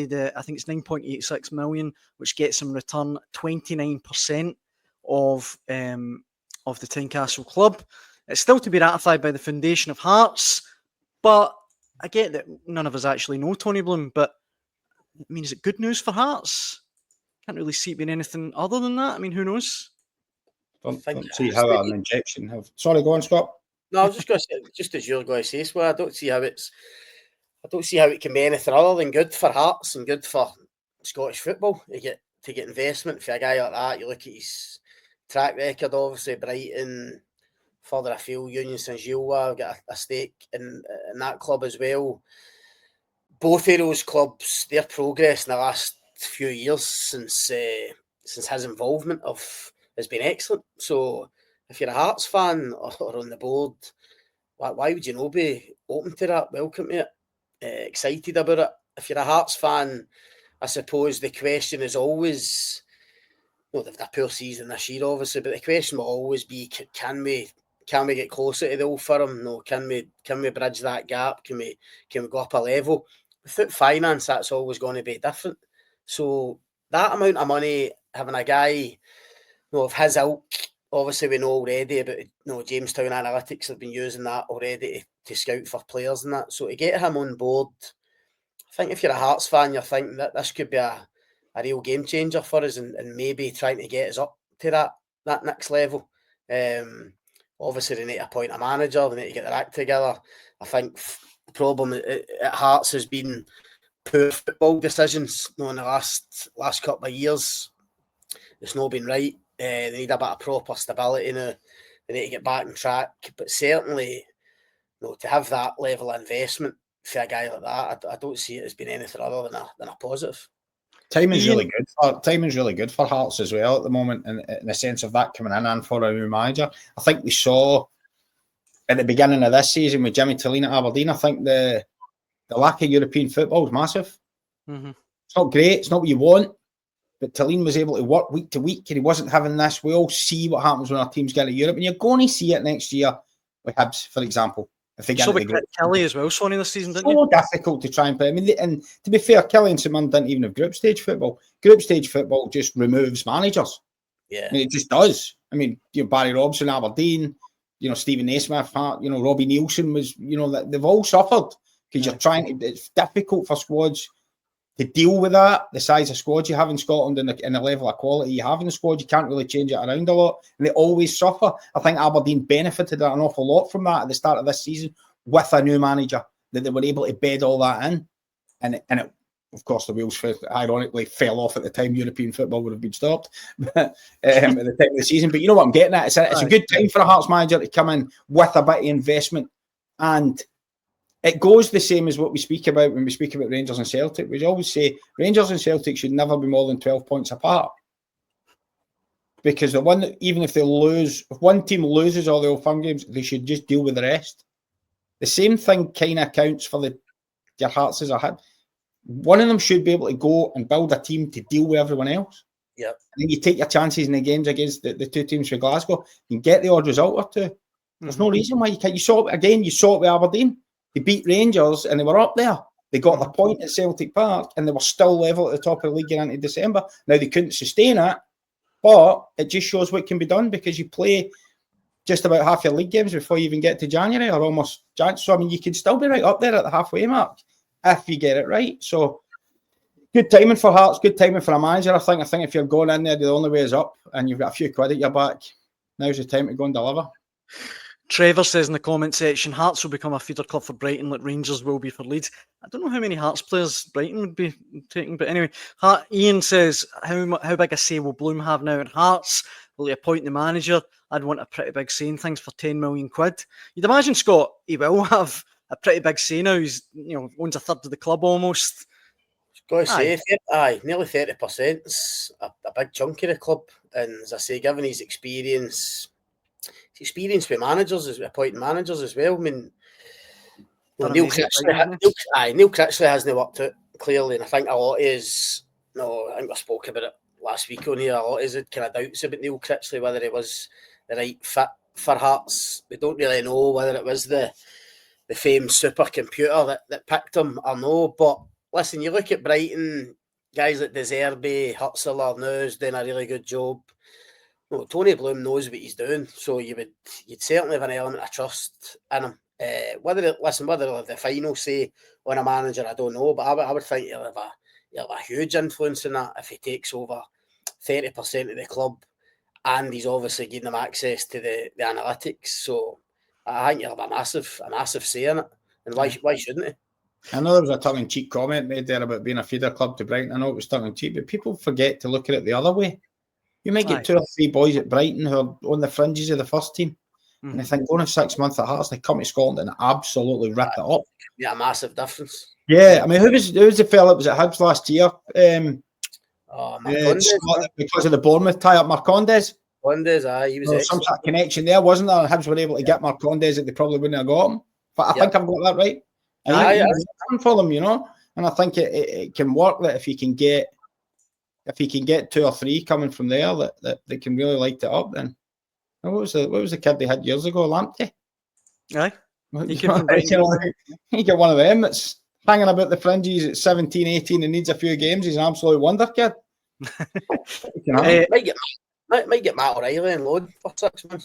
I think it's 9.86 million, which gets him return 29% of the Tynecastle club. It's still to be ratified by the Foundation of Hearts, but I get that none of us actually know Tony Bloom, but I mean, is it good news for Hearts? Can't really see it being anything other than that. I mean, who knows? Don't see how an injection have. Sorry, go on, Scott. No, I was just going to say, just as you're going to say, so I don't see how it can be anything other than good for Hearts and good for Scottish football. You get investment for a guy like that. You look at his track record, obviously Brighton, further afield, Union Saint-Gilloise got a stake in that club as well. Both of those clubs, their progress in the last few years since his involvement has been excellent. So if you're a Hearts fan or on the board, why would you not be open to that, welcome to it, excited about it? If you're a Hearts fan, I suppose the question is always, they've had a poor season this year, obviously, but the question will always be, can we get closer to the Old Firm? No, can we bridge that gap? Can we go up a level? Without finance, that's always going to be different. So that amount of money, having a guy of his ilk, obviously we know already about Jamestown Analytics have been using that already to scout for players and that. So to get him on board, I think if you're a Hearts fan, you're thinking that this could be a real game changer for us and maybe trying to get us up to that next level. Obviously they need to appoint a manager, they need to get their act together. I think the problem at Hearts has been poor football decisions in the last couple of years. It's not been right. They need a bit of proper stability now. They need to get back on track. But certainly, to have that level of investment for a guy like that, I don't see it as being anything other than a positive. Timing's really good for Hearts as well at the moment, in the sense of that coming in and for a new manager. I think we saw at the beginning of this season with Jimmy Tillene at Aberdeen, I think the lack of European football is massive. Mm-hmm. It's not great, it's not what you want, but Tillene was able to work week to week and he wasn't having this. We all see what happens when our teams get to Europe, and you're going to see it next year with Hibs, for example. If they get so we got Kelly as well, Sonny, this season, didn't you? So difficult to try and play. I mean, and to be fair, Kelly and St Mirren didn't even have group stage football. Group stage football just removes managers. Yeah, I mean, it just does. I mean, Barry Robson, Aberdeen, Stephen Naismith, Robbie Nielsen was, they've all suffered because you're trying to. It's difficult for squads to deal with that. The size of squads you have in Scotland and the level of quality you have in the squad, you can't really change it around a lot, and they always suffer. I think Aberdeen benefited an awful lot from that at the start of this season with a new manager, that they were able to bed all that in, and it, of course, the wheels ironically fell off at the time European football would have been stopped at the time of the season. But you know what I'm getting at? It's a good time for a Hearts manager to come in with a bit of investment, and it goes the same as what we speak about when we speak about Rangers and Celtic. We always say Rangers and Celtic should never be more than 12 points apart, because even if they lose, if one team loses all the Old Firm games, they should just deal with the rest. The same thing kind of counts for your Hearts as a Hib. One of them should be able to go and build a team to deal with everyone else. Yeah. And then you take your chances in the games against the two teams for Glasgow and get the odd result or two. There's no reason why you can't. You saw it with Aberdeen. They beat Rangers and they were up there. They got the point at Celtic Park and they were still level at the top of the league going into December. Now, they couldn't sustain it, but it just shows what can be done, because you play just about half your league games before you even get to January, or almost January. So, I mean, you can still be right up there at the halfway mark if you get it right. So, good timing for Hearts, good timing for a manager. I think if you're going in there, the only way is up and you've got a few quid at your back, now's the time to go and deliver. Trevor says in the comment section, Hearts will become a feeder club for Brighton like Rangers will be for Leeds. I don't know how many Hearts players Brighton would be taking, but anyway, Ian says, how big a say will Bloom have now in Hearts? Will he appoint the manager? I'd want a pretty big say in things for 10 million quid. You'd imagine, Scott, he will have a pretty big say now. He's, owns a third of the club almost. Got to say, nearly 30%. It's a big chunk of the club. And as I say, given his experience with managers, appointing managers as well. I mean, Neil Critchley hasn't worked out clearly, and I think a lot is. I think we spoke about it last week on here. A lot is kind of doubts about Neil Critchley, whether it was the right fit for Hearts. We don't really know whether it was the famed supercomputer that picked him or no. But listen, you look at Brighton, guys like De Zerbi, Hutzeler, now's doing a really good job. No, Tony Bloom knows what he's doing, so you'd certainly have an element of trust in him. Whether the final say on a manager, I don't know, but I would think he'll have a huge influence in that if he takes over 30% of the club, and he's obviously giving them access to the analytics. So I think he'll have a massive say in it, and why shouldn't he? I know there was a tongue-in-cheek comment made there about being a feeder club to Brighton. I know it was tongue-in-cheek, but people forget to look at it the other way. You might get 2 or 3 boys at Brighton who are on the fringes of the first team. And I think going to 6 months at Hearts, they come to Scotland and absolutely rip it up. Yeah, a massive difference. Yeah, I mean, who was the fella that was at Hibs last year? Because of the Bournemouth tie-up, Marcondes. Marcondes, he was some sort of connection there, wasn't there? Hibs were able to get Marcondes that they probably wouldn't have got him. But I think I've got that right. And for them, and I think it can work that if he can get 2 or 3 coming from there that they can really light it up, then what was the kid they had years ago, Lamptey? Aye. You get one of them that's hanging about the fringes at 17, 18 and needs a few games. He's an absolute wonder kid. Might get Matt O'Reilly and load for 6 months.